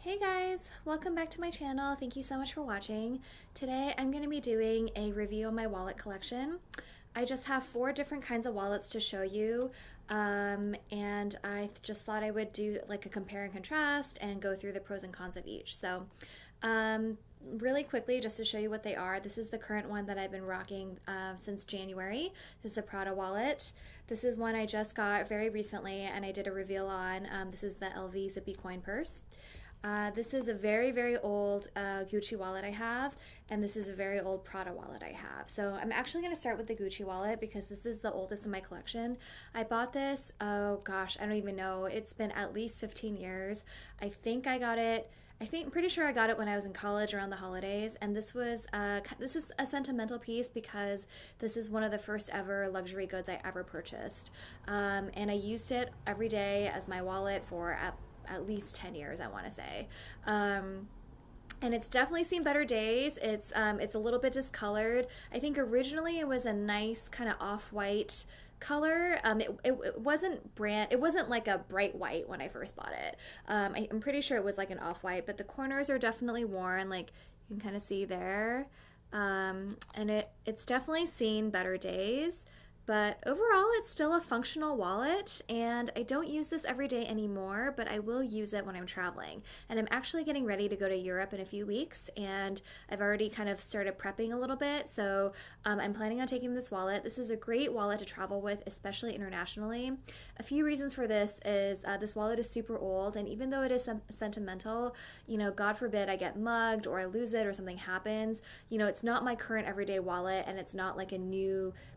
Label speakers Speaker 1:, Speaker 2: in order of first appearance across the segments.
Speaker 1: Hey guys, welcome back to my channel. Thank you so much for watching. Today I'm going to be doing a review of my wallet collection. I just have 4 different kinds of wallets to show you, and I just thought I would do like a compare and contrast and go through the pros and cons of each. Really quickly, just to show you what they are, this is the current one that I've been rocking since January. This is the Prada wallet. This is one I just got very recently and I did a reveal on. This is the LV Zippy coin purse. This is a very, very old Gucci wallet I have, and this is a very old Prada wallet I have. So I'm actually going to start with the Gucci wallet because this is the oldest in my collection. I bought this, oh gosh, I don't even know. It's been at least 15 years. I think I got it. I'm pretty sure I got it when I was in college around the holidays, and this is a sentimental piece because this is one of the first ever luxury goods I ever purchased, and I used it every day as my wallet for at least 10 years, I want to say. And it's definitely seen better days. It's a little bit discolored. I think originally it was a nice kind of off-white color. It wasn't like a bright white when I first bought it. I'm pretty sure it was like an off-white, but the corners are definitely worn, like you can kind of see there. And it's definitely seen better days. But overall, it's still a functional wallet, and I don't use this every day anymore, but I will use it when I'm traveling. And I'm actually getting ready to go to Europe in a few weeks, and I've already kind of started prepping a little bit, so I'm planning on taking this wallet. This is a great wallet to travel with, especially internationally. A few reasons for this is this wallet is super old, and even though it is sentimental, God forbid I get mugged or I lose it or something happens, it's not my current everyday wallet, and it's not like a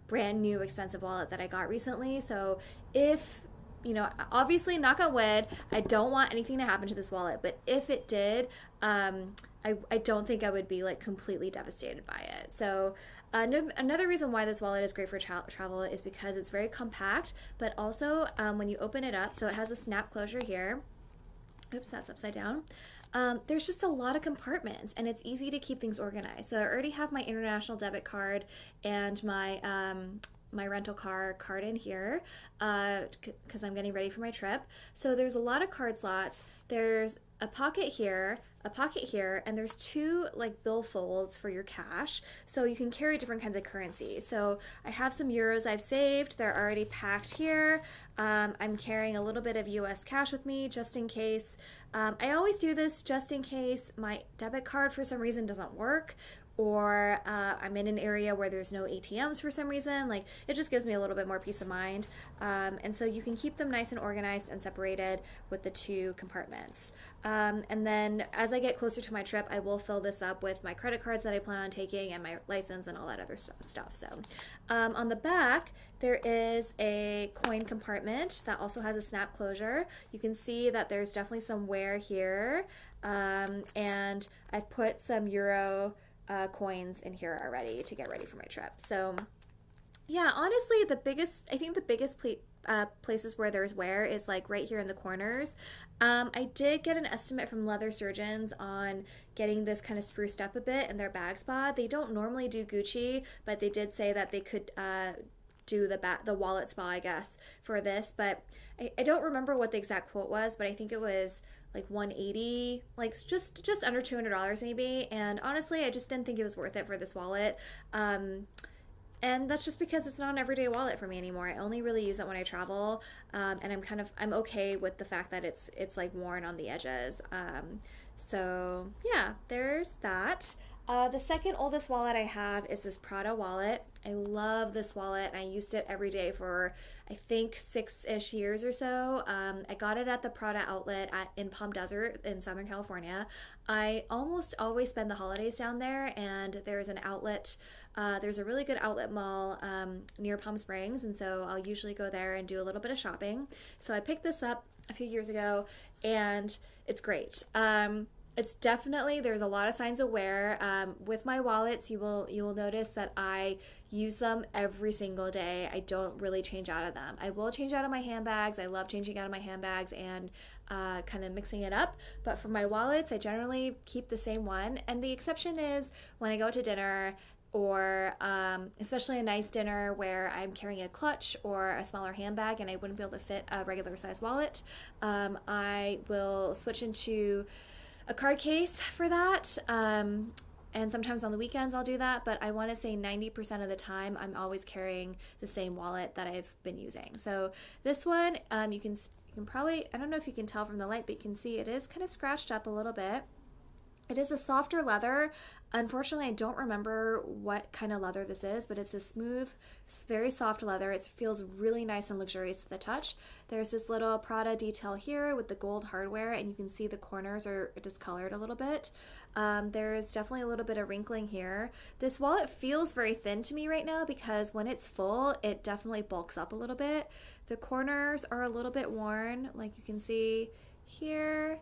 Speaker 1: brand new expensive wallet that I got recently. So if, obviously knock on wood, I don't want anything to happen to this wallet, but if it did, I don't think I would be like completely devastated by it. So another reason why this wallet is great for travel is because it's very compact, but also when you open it up, so it has a snap closure here. Oops, that's upside down. There's just a lot of compartments, and it's easy to keep things organized. So I already have my international debit card and my rental car card in here because I'm getting ready for my trip. So there's a lot of card slots. There's a pocket here, and there's 2 like bill folds for your cash, so you can carry different kinds of currency. So I have some euros I've saved. They're already packed here. I'm carrying a little bit of US cash with me just in case. I always do this just in case my debit card for some reason doesn't work, or I'm in an area where there's no ATMs for some reason. Like, it just gives me a little bit more peace of mind. And so you can keep them nice and organized and separated with the 2 compartments. And then as I get closer to my trip, I will fill this up with my credit cards that I plan on taking and my license and all that other stuff. So on the back, there is a coin compartment that also has a snap closure. You can see that there's definitely some wear here. And I've put some euro coins in here already to get ready for my trip. So yeah, honestly, I think the biggest places where there's wear is like right here in the corners. I did get an estimate from leather surgeons on getting this kind of spruced up a bit in their bag spa. They don't normally do Gucci, but they did say that they could do the wallet spa, I guess, for this. But I don't remember what the exact quote was, but I think it was like 180, like just under $200 maybe. And honestly, I just didn't think it was worth it for this wallet. And that's just because it's not an everyday wallet for me anymore. I only really use it when I travel, and I'm okay with the fact that it's like worn on the edges. So yeah, there's that. The second oldest wallet I have is this Prada wallet. I love this wallet, and I used it every day for I think 6-ish years or so. I got it at the Prada outlet in Palm Desert in Southern California. I almost always spend the holidays down there, and there's an outlet. There's a really good outlet mall near Palm Springs, and so I'll usually go there and do a little bit of shopping. So I picked this up a few years ago, and it's great. It's definitely, there's a lot of signs of wear. With my wallets, you will notice that I use them every single day. I don't really change out of them. I will change out of my handbags. I love changing out of my handbags and kind of mixing it up. But for my wallets, I generally keep the same one. And the exception is when I go to dinner, or especially a nice dinner where I'm carrying a clutch or a smaller handbag and I wouldn't be able to fit a regular size wallet. I will switch into a card case for that. And sometimes on the weekends I'll do that, but I want to say 90% of the time I'm always carrying the same wallet that I've been using. So this one, you can probably, I don't know if you can tell from the light, but you can see it is kind of scratched up a little bit. It is a softer leather. Unfortunately, I don't remember what kind of leather this is, but it's a smooth, very soft leather. It feels really nice and luxurious to the touch. There's this little Prada detail here with the gold hardware, and you can see the corners are discolored a little bit. There's definitely a little bit of wrinkling here. This wallet feels very thin to me right now because when it's full, it definitely bulks up a little bit. The corners are a little bit worn, like you can see here.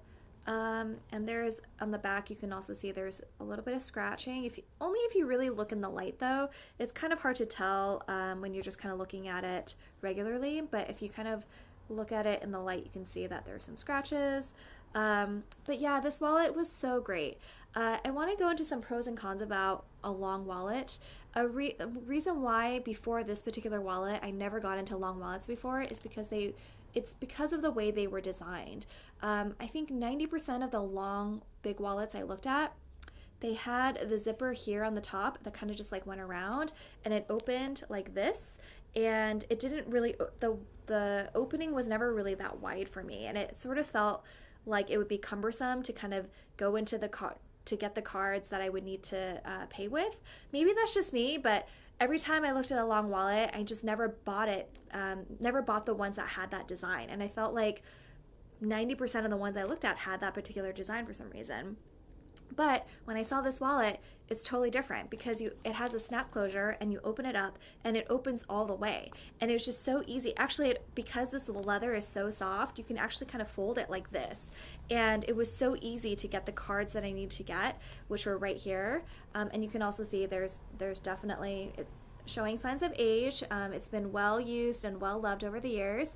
Speaker 1: And there's on the back, you can also see there's a little bit of scratching. Only if you really look in the light though. It's kind of hard to tell when you're just kind of looking at it regularly, but if you kind of look at it in the light, you can see that there's some scratches. But yeah, this wallet was so great. I want to go into some pros and cons about a long wallet. A reason why before this particular wallet I never got into long wallets before is because it's because of the way they were designed. I think 90% of the long big wallets I looked at, they had the zipper here on the top that kind of just like went around and it opened like this, and it didn't really, the opening was never really that wide for me, and it sort of felt like it would be cumbersome to kind of go into the to get the cards that I would need to pay with. Maybe that's just me, but every time I looked at a long wallet, I just never bought it, never bought the ones that had that design. And I felt like 90% of the ones I looked at had that particular design for some reason. But when I saw this wallet, it's totally different because it has a snap closure and you open it up and it opens all the way. And it was just so easy. Actually, because this leather is so soft, you can actually kind of fold it like this. And it was so easy to get the cards that I need to get, which were right here. And you can also see there's definitely showing signs of age. It's been well used and well loved over the years.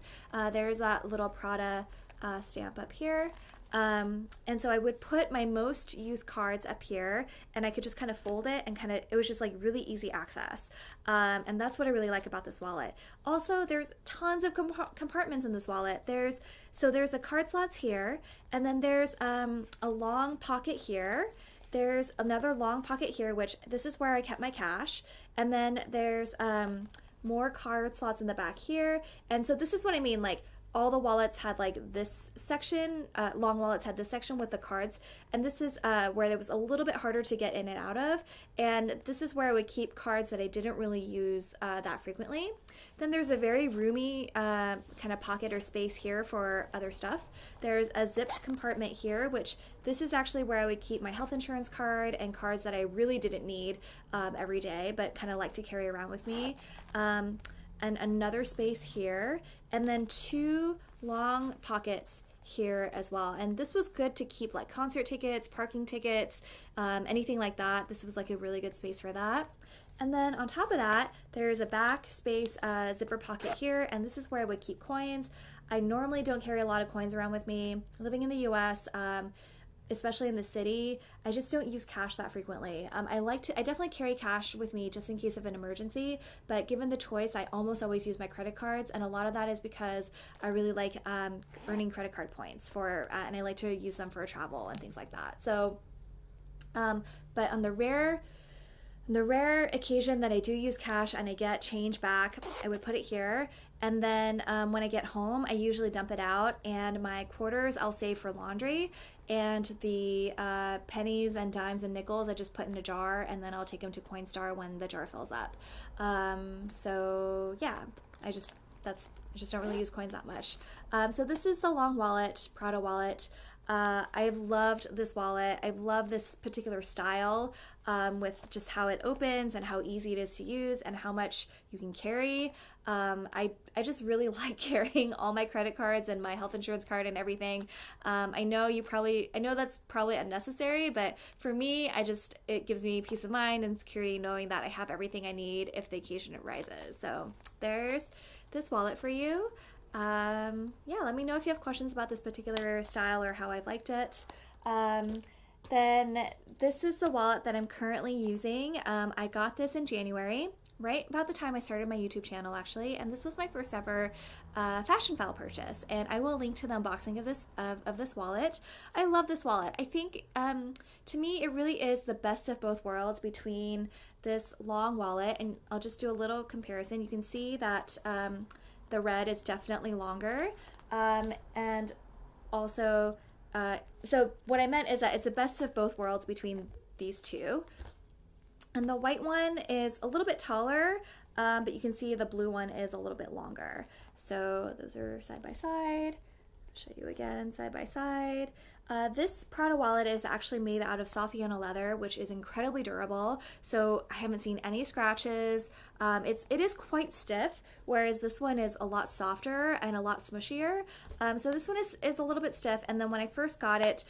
Speaker 1: There's that little Prada stamp up here. And so I would put my most used cards up here and I could just kind of fold it and it was just like really easy access. And that's what I really like about this wallet. Also, there's tons of compartments in this wallet. There's the card slots here, and then there's a long pocket here. There's another long pocket here, which this is where I kept my cash. And then there's more card slots in the back here. And so this is what I mean, like, all the wallets had like this section, long wallets had this section with the cards, and this is where it was a little bit harder to get in and out of, and this is where I would keep cards that I didn't really use that frequently. Then there's a very roomy kind of pocket or space here for other stuff. There's a zipped compartment here, which this is actually where I would keep my health insurance card and cards that I really didn't need every day, but kind of like to carry around with me. And another space here, and then two long pockets here as well. And this was good to keep like concert tickets, parking tickets, anything like that. This was like a really good space for that. And then on top of that, there's a back space zipper pocket here, and this is where I would keep coins. I normally don't carry a lot of coins around with me. Living in the US, especially in the city, I just don't use cash that frequently. I definitely carry cash with me just in case of an emergency, but given the choice, I almost always use my credit cards, and a lot of that is because I really like earning credit card points and I like to use them for travel and things like that. So, but on the rare occasion that I do use cash and I get change back, I would put it here. And then when I get home, I usually dump it out, and my quarters I'll save for laundry, and the pennies and dimes and nickels I just put in a jar, and then I'll take them to Coinstar when the jar fills up. So yeah, I just don't really use coins that much. So this is the long wallet, Prada wallet. I've loved this wallet. I've loved this particular style with just how it opens and how easy it is to use and how much you can carry. I just really like carrying all my credit cards and my health insurance card and everything. I know that's probably unnecessary, but for me, it gives me peace of mind and security knowing that I have everything I need if the occasion arises. So there's this wallet for you. Yeah, let me know if you have questions about this particular style or how I've liked it. Then this is the wallet that I'm currently using. I got this in January. right about the time I started my YouTube channel, actually, and this was my first ever fashion file purchase, and I will link to the unboxing of this wallet. I love this wallet. I think to me it really is the best of both worlds between this long wallet, and I'll just do a little comparison. You can see that the red is definitely longer, and also so what I meant is that it's the best of both worlds between these two. And the white one is a little bit taller, but you can see the blue one is a little bit longer. So those are side by side. I'll show you again, side by side. This Prada wallet is actually made out of Saffiano leather, which is incredibly durable. So I haven't seen any scratches. It is quite stiff, whereas this one is a lot softer and a lot smushier. So this one is a little bit stiff. And then when I first got it,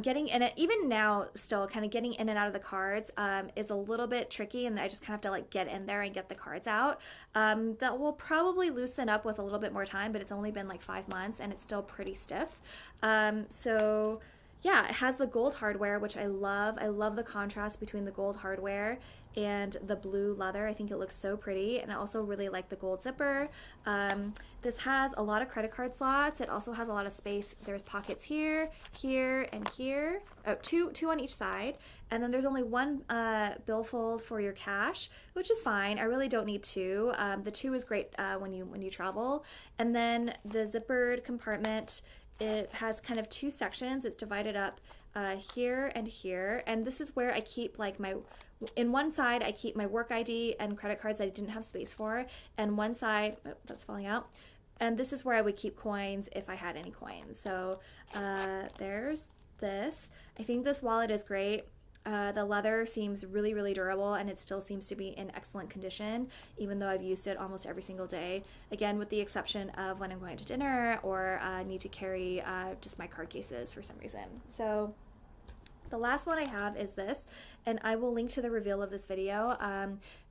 Speaker 1: getting in it, even now still kind of getting in and out of the cards is a little bit tricky, and I just kind of have to like get in there and get the cards out. That will probably loosen up with a little bit more time, but it's only been like 5 months and it's still pretty stiff. So yeah, it has the gold hardware, which I love. I love the contrast between the gold hardware and the blue leather. I think it looks so pretty, and I also really like the gold zipper. This has a lot of credit card slots. It also has a lot of space. There's pockets here, here, and here. Oh, two on each side, and then there's only one billfold for your cash, which is fine. I really don't need two. The two is great when you travel. And then the zippered compartment, it has kind of two sections. It's divided up here and here, and this is where I keep like in one side I keep my work ID and credit cards that I didn't have space for, and one side, oh, that's falling out, and this is where I would keep coins if I had any coins. So there's this. I think this wallet is great. The leather seems really, really durable, and it still seems to be in excellent condition, even though I've used it almost every single day. Again, with the exception of when I'm going to dinner or need to carry just my card cases for some reason. So the last one I have is this, and I will link to the reveal of this video,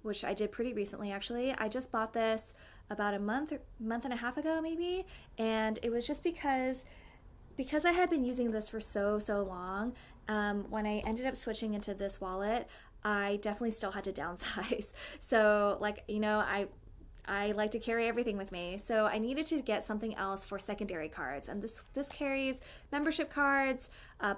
Speaker 1: which I did pretty recently actually. I just bought this about a month and a half ago maybe, and it was just because I had been using this for so long. When I ended up switching into this wallet, I definitely still had to downsize. So like, you know, I like to carry everything with me. So I needed to get something else for secondary cards. And this carries membership cards,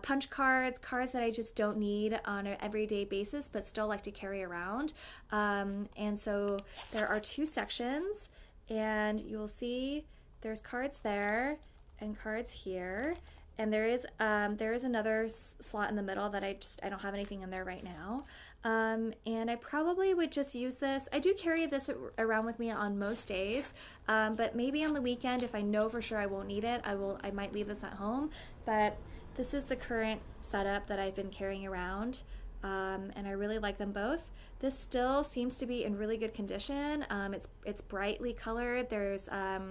Speaker 1: punch cards, cards that I just don't need on an everyday basis, but still like to carry around. And so there are two sections, and you'll see there's cards there and cards here. And there is another slot in the middle that I don't have anything in there right now. And I probably would just use this. I do carry this around with me on most days, but maybe on the weekend, if I know for sure I won't need it, I might leave this at home. But this is the current setup that I've been carrying around, and I really like them both. This still seems to be in really good condition. It's brightly colored. There's no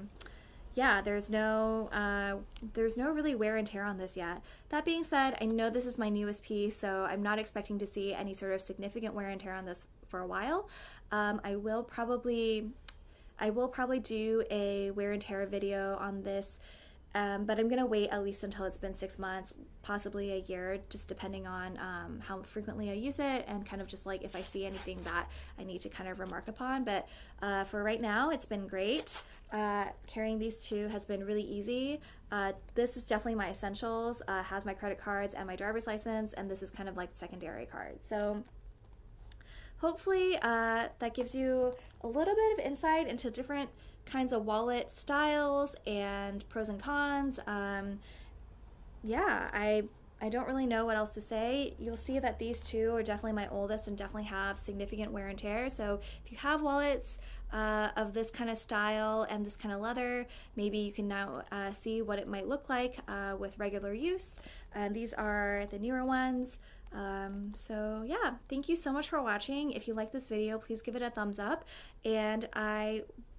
Speaker 1: really wear and tear on this yet. That being said, I know this is my newest piece, so I'm not expecting to see any sort of significant wear and tear on this for a while. I will probably do a wear and tear video on this, but I'm gonna wait at least until it's been 6 months, possibly a year, just depending on how frequently I use it, and kind of just like if I see anything that I need to kind of remark upon. But for right now, it's been great. Carrying these two has been really easy. This is definitely my essentials, has my credit cards and my driver's license, and this is kind of like secondary card. So hopefully that gives you a little bit of insight into different kinds of wallet styles and pros and cons. Yeah, I don't really know what else to say. You'll see that these two are definitely my oldest and definitely have significant wear and tear. So if you have wallets of this kind of style and this kind of leather, maybe you can now see what it might look like with regular use. And these are the newer ones. So yeah, thank you so much for watching. If you like this video, please give it a thumbs up. And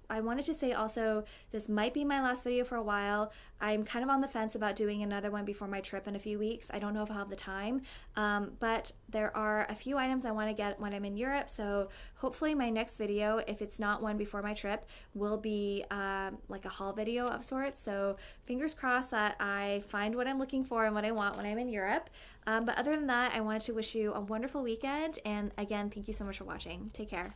Speaker 1: I wanted to say also, this might be my last video for a while. I'm kind of on the fence about doing another one before my trip in a few weeks. I don't know if I'll have the time, but there are a few items I want to get when I'm in Europe, so hopefully my next video, if it's not one before my trip, will be like a haul video of sorts. So fingers crossed that I find what I'm looking for and what I want when I'm in Europe. But other than that, I wanted to wish you a wonderful weekend, and again, thank you so much for watching. Take care.